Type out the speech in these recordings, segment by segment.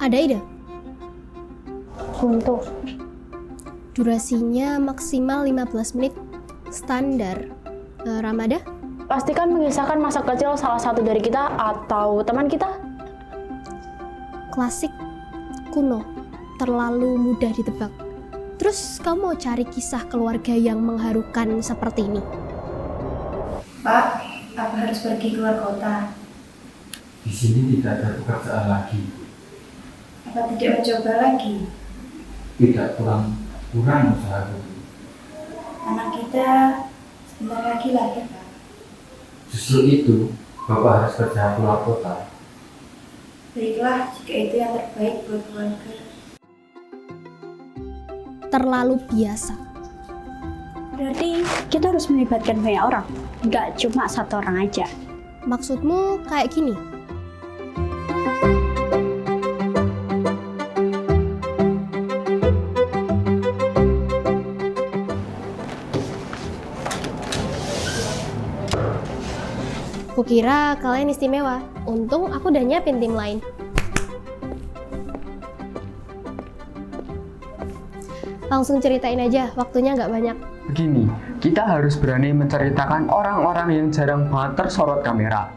Ada ide? Untuk Durasinya maksimal 15 menit, standar. Ramada? pastikan mengisahkan masa kecil salah satu dari kita atau teman kita. Klasik, kuno, terlalu mudah ditebak. Terus kamu mau cari kisah keluarga yang mengharukan seperti ini? Pak, apa harus pergi keluar kota? Di sini tidak ada pekerjaan lagi. Apa tidak mencoba lagi? Tidak kurang usaha dulu. Anak kita sebentar lagi lahir, Pak. Justru itu, Bapak harus kerja keluar kota. Baiklah, jika itu yang terbaik buat keluarga. Terlalu biasa. Berarti kita harus melibatkan banyak orang, nggak cuma satu orang aja. Maksudmu kayak gini? Kukira kalian istimewa. Untung aku udah nyiapin tim lain. Langsung ceritain aja, waktunya nggak banyak. Begini, kita harus berani menceritakan orang-orang yang jarang banget tersorot kamera.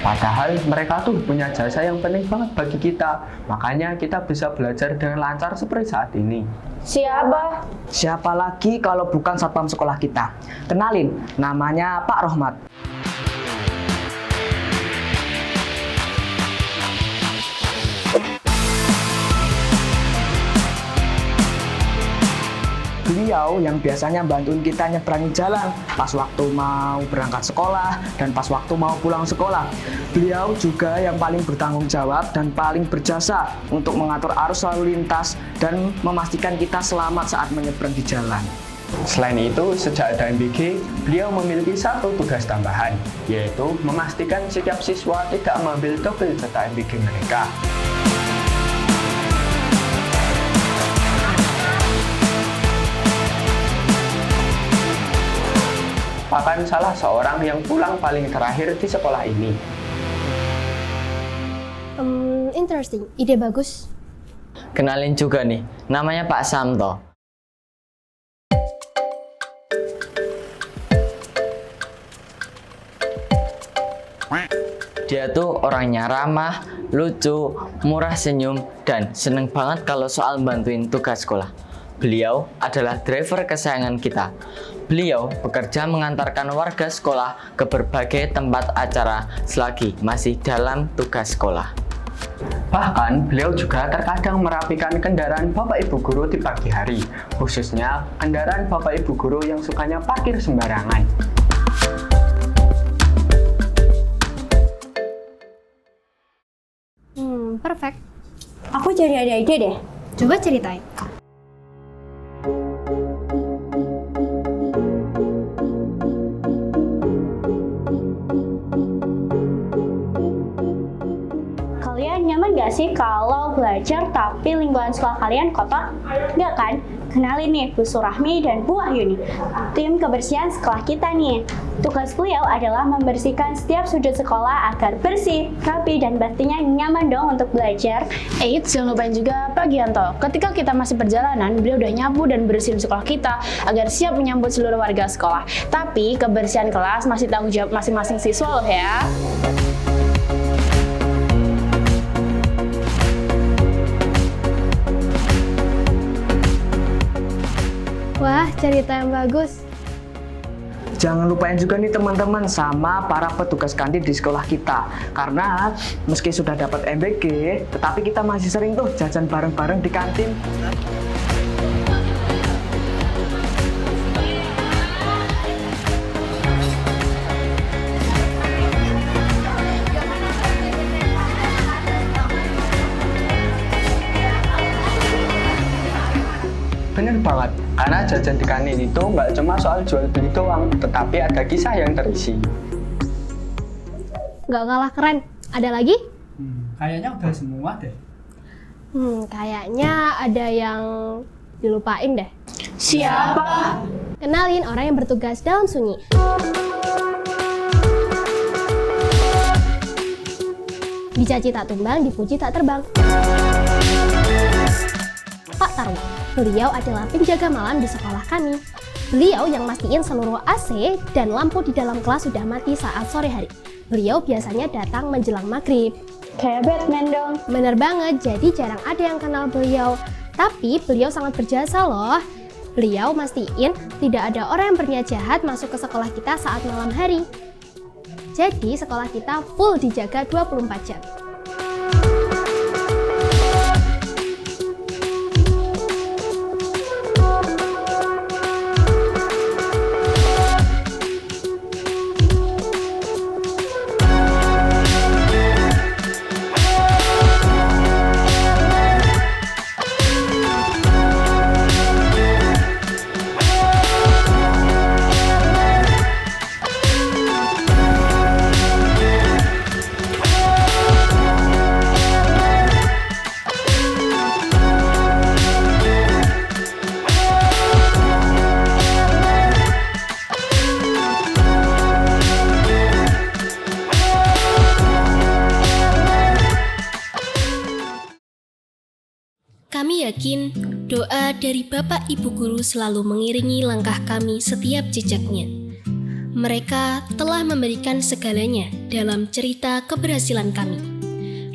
Padahal mereka tuh punya jasa yang penting banget bagi kita. Makanya kita bisa belajar dengan lancar seperti saat ini. Siapa? Siapa lagi kalau bukan satpam sekolah kita? Kenalin, namanya Pak Rohmat. Beliau yang biasanya bantuin kita nyeberangi jalan pas waktu mau berangkat sekolah dan pas waktu mau pulang sekolah. Beliau juga yang paling bertanggung jawab dan paling berjasa untuk mengatur arus lalu lintas dan memastikan kita selamat saat menyeberang di jalan. Selain itu, sejak ada MBG, beliau memiliki satu tugas tambahan, yaitu memastikan setiap siswa tidak mengambil double jatah MBG mereka. Bahkan salah seorang yang pulang paling terakhir di sekolah ini. Interesting, ide bagus. Kenalin juga nih, namanya Pak Samto. Dia tuh orangnya ramah, lucu, murah senyum, dan seneng banget kalau soal bantuin tugas sekolah. Beliau adalah driver kesayangan kita. Beliau bekerja mengantarkan warga sekolah ke berbagai tempat acara selagi masih dalam tugas sekolah. Bahkan, beliau juga terkadang merapikan kendaraan Bapak Ibu Guru di pagi hari, khususnya kendaraan Bapak Ibu Guru yang sukanya parkir sembarangan. Perfect. Aku jadi ada ide deh. Coba ceritain. Kalian nyaman gak sih kalau belajar tapi lingkungan sekolah kalian kotor? Enggak kan? Kenalin nih Bu Surahmi dan Bu Wahyuni, tim kebersihan sekolah kita nih. Tugas beliau adalah membersihkan setiap sudut sekolah agar bersih, rapi, dan pastinya nyaman dong untuk belajar. Eits, jangan lupain juga Pak Gianto. Ketika kita masih perjalanan, beliau udah nyapu dan bersihin sekolah kita agar siap menyambut seluruh warga sekolah. Tapi kebersihan kelas masih tanggung jawab masing-masing siswa loh ya. Wah, cerita yang bagus. Jangan lupain juga nih teman-teman sama para petugas kantin di sekolah kita. Karena meski sudah dapat MBG, tetapi kita masih sering tuh jajan bareng-bareng di kantin. Bener banget, karena jajan di kantin itu nggak cuma soal jual beli doang, tetapi ada kisah yang terisi. Nggak kalah keren. Ada lagi? Kayaknya udah semua deh. Kayaknya ada yang dilupain deh. Siapa? Kenalin orang yang bertugas dalam sunyi. Dicaci tak tumbang, dipuji tak terbang. Pak Tarwo, beliau adalah penjaga malam di sekolah kami. Beliau yang mastiin seluruh AC dan lampu di dalam kelas sudah mati saat sore hari. Beliau biasanya datang menjelang maghrib. Kayak Batman dong. Bener banget, jadi jarang ada yang kenal beliau. Tapi beliau sangat berjasa loh. Beliau mastiin tidak ada orang yang berniat jahat masuk ke sekolah kita saat malam hari. Jadi sekolah kita full dijaga 24 jam. Kami yakin doa dari Bapak Ibu Guru selalu mengiringi langkah kami setiap jejaknya. Mereka telah memberikan segalanya dalam cerita keberhasilan kami.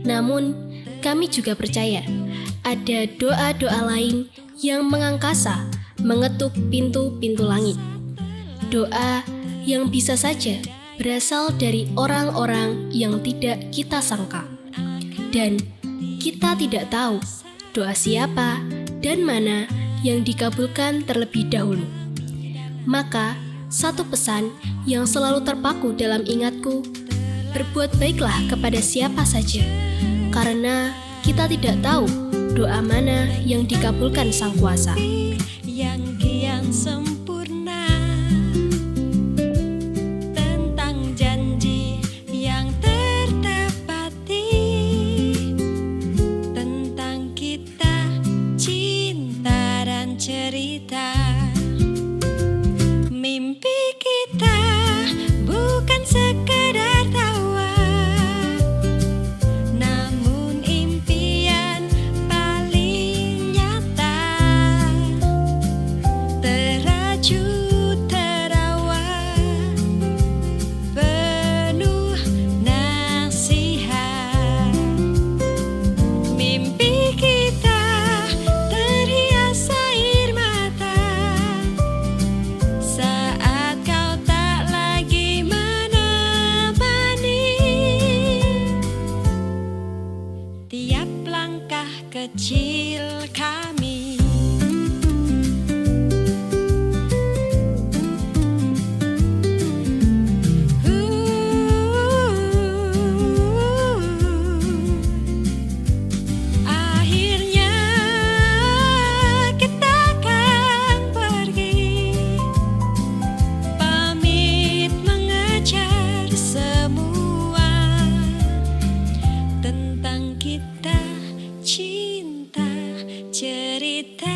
Namun, kami juga percaya ada doa-doa lain yang mengangkasa, mengetuk pintu-pintu langit. Doa yang bisa saja berasal dari orang-orang yang tidak kita sangka. Dan kita tidak tahu doa siapa dan mana yang dikabulkan terlebih dahulu. Maka, satu pesan yang selalu terpaku dalam ingatku, berbuat baiklah kepada siapa saja, karena kita tidak tahu doa mana yang dikabulkan Sang Kuasa. Yang kian sempurna tentang janji yang terdapati tentang kita, cinta dan cerita. Mimpi kita bukan sekedar tawa, namun impian paling nyata. Teraju terawat, penuh nasihat. Mimpi kita terhias air mata saat kau tak lagi menemani. Tiap langkah kecil kami. Akhirnya kita akan pergi, pamit mengejar semua tentang kita, cinta, cerita.